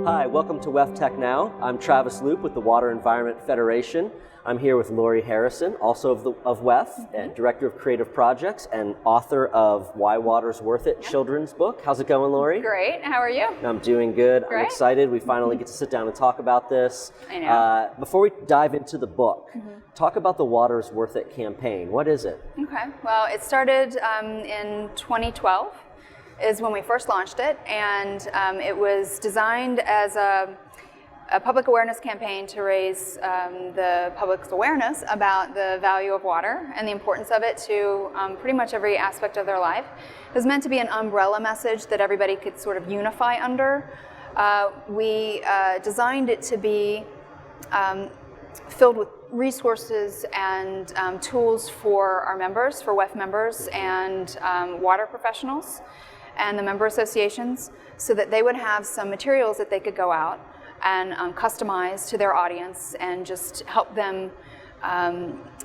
Hi, welcome to WEFTEC Now. I'm Travis Loop with the Water Environment Federation. I'm here with Lori Harrison, also of WEF, and Director of Creative Projects and author of Why Water's Worth It children's book. How's it going, Lori? Great. How are you? I'm doing good. Great. I'm excited. We finally get to sit down and talk about this. I know. Before we dive into the book, talk about the Water's Worth It campaign. What is it? Okay. Well, it started in 2012 is when we first launched it, and it was designed as a public awareness campaign to raise the public's awareness about the value of water and the importance of it to pretty much every aspect of their life. It was meant to be an umbrella message that everybody could sort of unify under. We designed it to be filled with resources and tools for our members, for WEF members and water professionals and the member associations, so that they would have some materials that they could go out and customize to their audience and just help them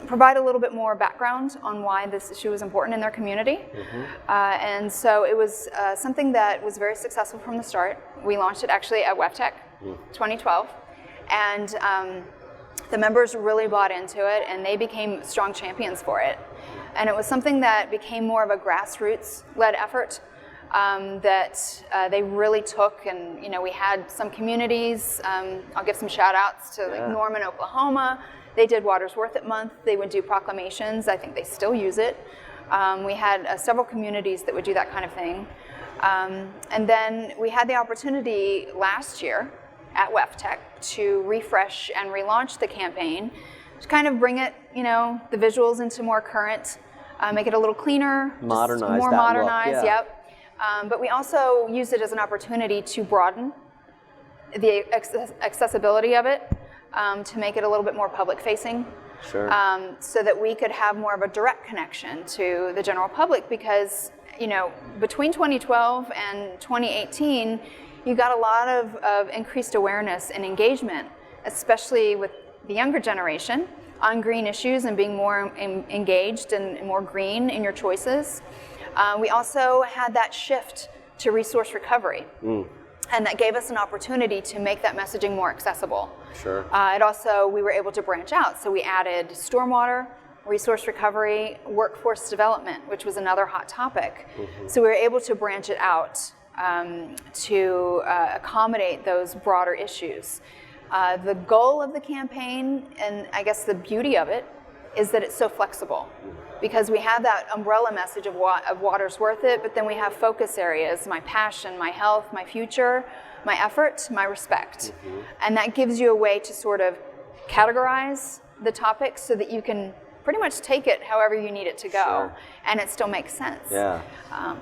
provide a little bit more background on why this issue is important in their community. And so it was something that was very successful from the start. We launched it actually at WEFTEC 2012, and the members really bought into it and they became strong champions for it. And it was something that became more of a grassroots-led effort that they really took, and we had some communities. I'll give some shout outs to like Norman, Oklahoma. They did Water's Worth It Month. They would do proclamations. I think they still use it. We had several communities that would do that kind of thing. And then we had the opportunity last year at WEFTEC to refresh and relaunch the campaign, to kind of bring it, the visuals into more current, make it a little cleaner, Modernize more that modernized. look, yeah. Yep. But we also used it as an opportunity to broaden the accessibility of it, to make it a little bit more public-facing, so that we could have more of a direct connection to the general public. Because between 2012 and 2018, you got a lot of increased awareness and engagement, especially with the younger generation, on green issues and being more engaged and more green in your choices. We also had that shift to resource recovery, and that gave us an opportunity to make that messaging more accessible. Sure. We were able to branch out, so we added stormwater, resource recovery, workforce development, which was another hot topic. So we were able to branch it out to accommodate those broader issues. The goal of the campaign, and I guess the beauty of it, is that it's so flexible, because we have that umbrella message of water's worth it, but then we have focus areas: my passion, my health, my future, my effort, my respect. And that gives you a way to sort of categorize the topics so that you can pretty much take it however you need it to go, and it still makes sense. Yeah.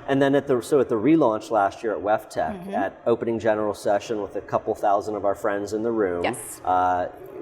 And then at the relaunch last year at WEFTEC, at opening general session with a couple thousand of our friends in the room,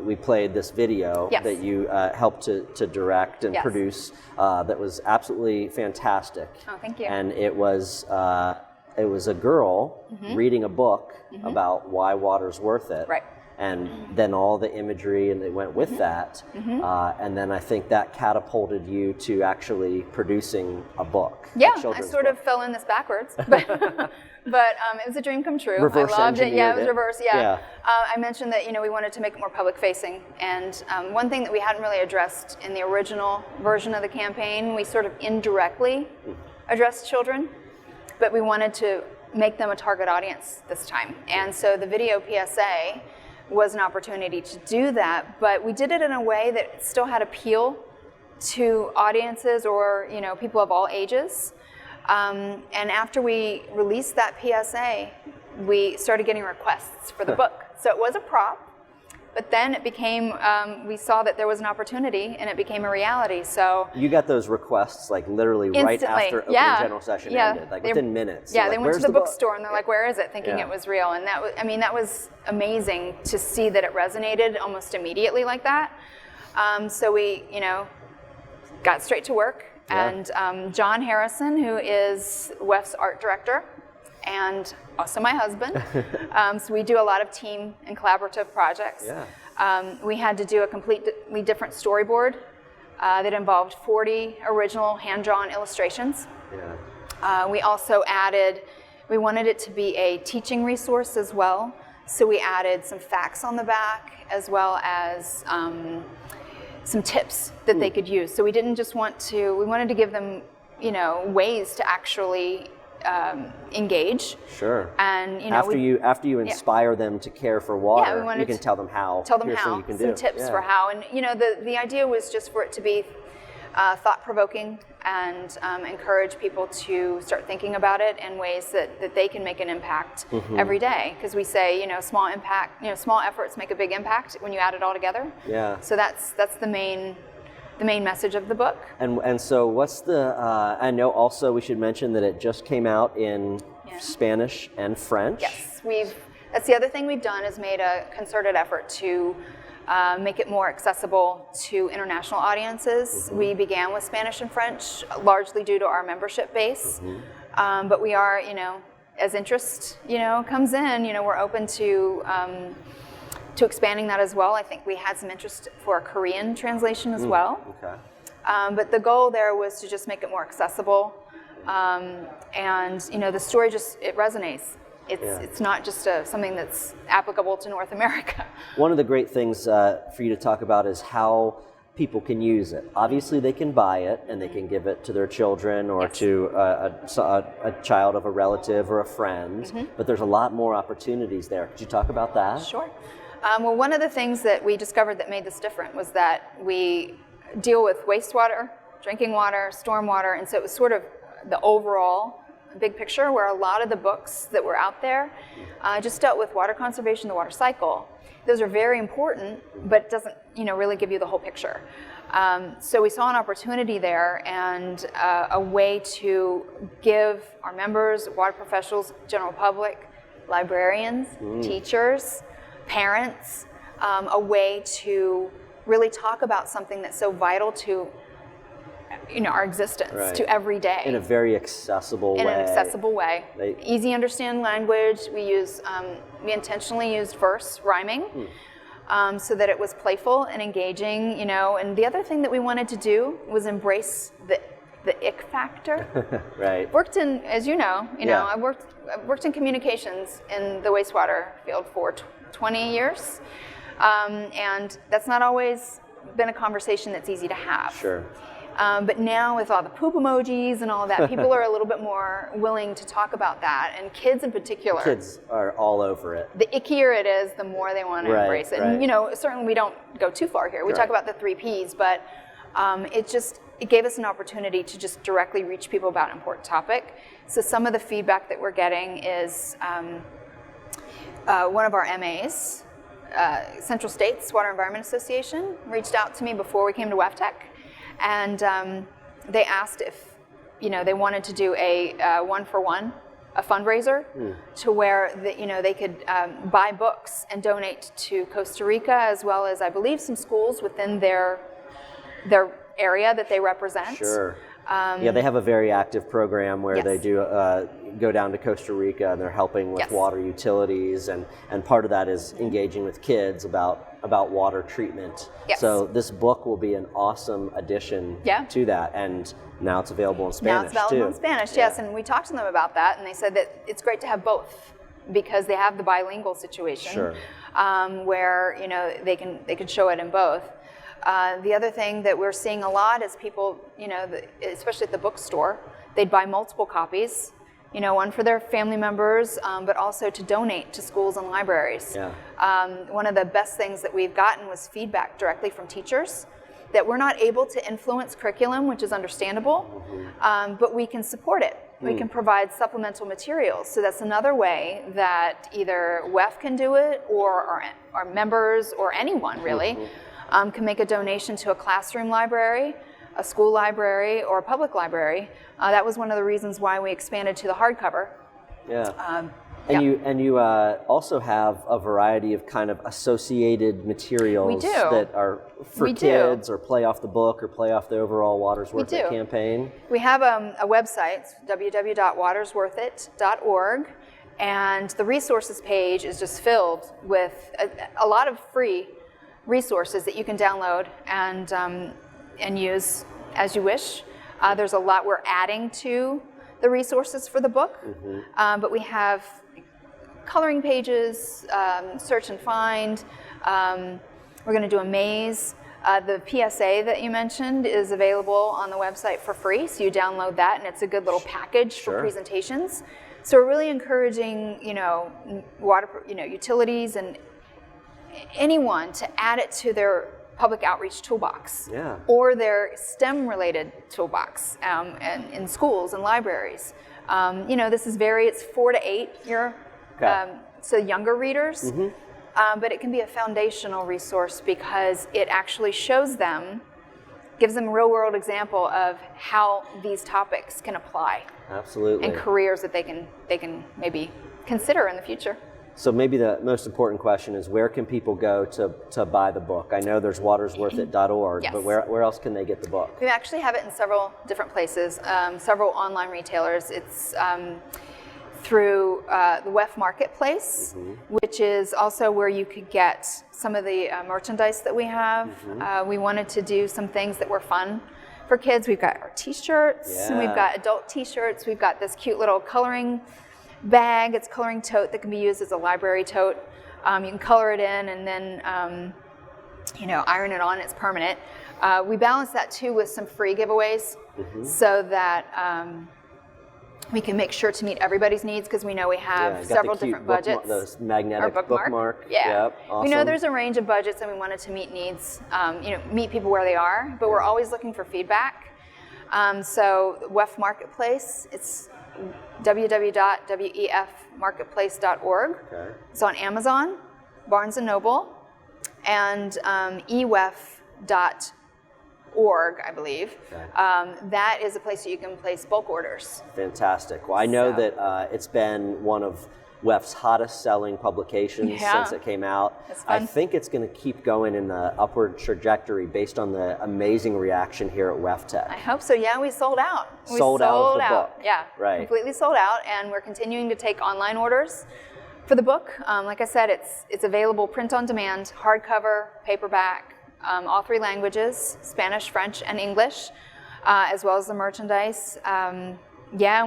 we played this video that you helped to direct and produce that was absolutely fantastic. Oh, thank you. And it was a girl reading a book about why water's worth it. Right. And then all the imagery and it went with that. And then I think that catapulted you to actually producing a book. Yeah, I sort of fell in this backwards, but it was a dream come true. Reverse I loved it. Yeah, it was engineered reverse. Yeah. I mentioned that we wanted to make it more public facing, and one thing that we hadn't really addressed in the original version of the campaign, we sort of indirectly addressed children, but we wanted to make them a target audience this time. And so the video PSA was an opportunity to do that, but we did it in a way that still had appeal to audiences or people of all ages. And after we released that PSA, we started getting requests for the book. So it was a prop, but then it became, we saw that there was an opportunity and it became a reality. So you got those requests like literally instantly, right after opening general session ended, like within minutes. Yeah, so they like, went to the bookstore and they're like, "Where is it?" Thinking it was real, and that was amazing to see that it resonated almost immediately like that. So we, got straight to work, and John Harrison, who is WEF's art director, and also my husband. So we do a lot of team and collaborative projects. We had to do a completely different storyboard that involved 40 original hand-drawn illustrations. We also added, we wanted it to be a teaching resource as well. So we added some facts on the back, as well as some tips that they could use. So we didn't just we wanted to give them, ways to actually engage. Sure. And after you inspire them to care for water, you can tell them how. You can some tips for how. And the idea was just for it to be thought-provoking and encourage people to start thinking about it in ways that they can make an impact every day. Because we say, small efforts make a big impact when you add it all together. Yeah. So that's the main message of the book. And so what's I know also we should mention that it just came out in Spanish and French. Yes, that's the other thing we've done, is made a concerted effort to make it more accessible to international audiences. We began with Spanish and French, largely due to our membership base. But we are, as interest, comes in, we're open to expanding that as well. I think we had some interest for a Korean translation as well. Okay. But the goal there was to just make it more accessible. And, the story it resonates. It's not just something that's applicable to North America. One of the great things for you to talk about is how people can use it. Obviously, they can buy it and they can give it to their children or to a child of a relative or a friend, but there's a lot more opportunities there. Could you talk about that? Sure. Well, one of the things that we discovered that made this different was that we deal with wastewater, drinking water, stormwater, and so it was sort of the overall big picture, where a lot of the books that were out there just dealt with water conservation, the water cycle. Those are very important, but it doesn't, really give you the whole picture. So we saw an opportunity there and a way to give our members, water professionals, general public, librarians, teachers, parents, a way to really talk about something that's so vital to our existence, to every day. In a very accessible way. In an accessible way. Easy understand language. We intentionally used verse rhyming so that it was playful and engaging, And the other thing that we wanted to do was embrace the ick factor. Right. Worked in, as I've worked in communications in the wastewater field for 20 years. And that's not always been a conversation that's easy to have. Sure. But now with all the poop emojis and all of that, people are a little bit more willing to talk about that, and kids in particular. Kids are all over it. The ickier it is, the more they want to embrace it. And certainly we don't go too far here. We talk about the 3 Ps, but it gave us an opportunity to just directly reach people about an important topic. So some of the feedback that we're getting is one of our MAs, Central States Water Environment Association, reached out to me before we came to WEFTEC. And they asked if, they wanted to do a 1-for-1, a fundraiser, to where they could buy books and donate to Costa Rica, as well as, I believe, some schools within their area that they represent. Sure. They have a very active program where they do go down to Costa Rica and they're helping with water utilities, and part of that is engaging with kids about water treatment. Yes. So this book will be an awesome addition to that, and now it's available in Spanish too. Now it's available in Spanish, yes, and we talked to them about that, and they said that it's great to have both because they have the bilingual situation where they can show it in both. The other thing that we're seeing a lot is people, especially at the bookstore, they'd buy multiple copies, one for their family members, but also to donate to schools and libraries. One of the best things that we've gotten was feedback directly from teachers that we're not able to influence curriculum, which is understandable, but we can support it. We can provide supplemental materials. So that's another way that either WEF can do it, or our members, or anyone really, can make a donation to a classroom library, a school library, or a public library. That was one of the reasons why we expanded to the hardcover. And you also have a variety of kind of associated materials that are for kids, or play off the book, or play off the overall Water's Worth It campaign. We have a website, www.watersworthit.org, and the resources page is just filled with a lot of free resources that you can download and use as you wish. There's a lot we're adding to the resources for the book, but we have coloring pages, search and find. We're going to do a maze. The PSA that you mentioned is available on the website for free, so you download that, and it's a good little package for presentations. So we're really encouraging, utilities and anyone to add it to their public outreach toolbox, or their STEM-related toolbox, and in schools and libraries. This is it's 4 to 8 year, so younger readers. But it can be a foundational resource because it actually shows them, gives them a real-world example of how these topics can apply. Absolutely. And careers that they can maybe consider in the future. So maybe the most important question is, where can people go to buy the book? I know there's watersworthit.org, but where else can they get the book? We actually have it in several different places, several online retailers. It's through the WEF Marketplace, which is also where you could get some of the merchandise that we have. We wanted to do some things that were fun for kids. We've got our t-shirts, and we've got adult t-shirts. We've got this cute little coloring bag. It's a coloring tote that can be used as a library tote. You can color it in and then iron it on. It's permanent. We balance that too with some free giveaways so that we can make sure to meet everybody's needs, because we know we have several different budgets. Those magnetic bookmark. Yep, awesome. We know there's a range of budgets, and we wanted to meet needs, meet people where they are, but we're always looking for feedback. So WEF Marketplace, it's www.wefmarketplace.org. It's on Amazon, Barnes & Noble, and ewef.org, I believe. That is a place that you can place bulk orders. Fantastic. Well, I know that it's been one of WEF's hottest selling publications since it came out. I think it's going to keep going in the upward trajectory based on the amazing reaction here at WEFTEC. I hope so. Yeah, we sold out. Sold out of the book. Yeah, completely sold out, and we're continuing to take online orders for the book. Like I said, it's available print on demand, hardcover, paperback, all 3 languages, Spanish, French, and English, as well as the merchandise. And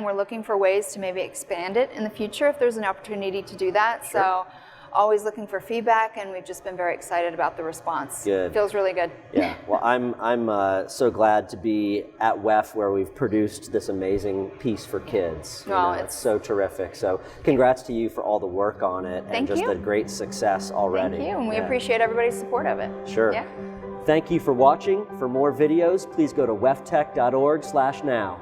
we're looking for ways to maybe expand it in the future if there's an opportunity to do that. So always looking for feedback, and we've just been very excited about the response. Good. It feels really good. Yeah, well, I'm so glad to be at WEF, where we've produced this amazing piece for kids. It's so terrific. So congrats to you for all the work on it and just the great success already. Thank you, and we appreciate everybody's support of it. Sure. Yeah. Thank you for watching. For more videos, please go to weftec.org/now.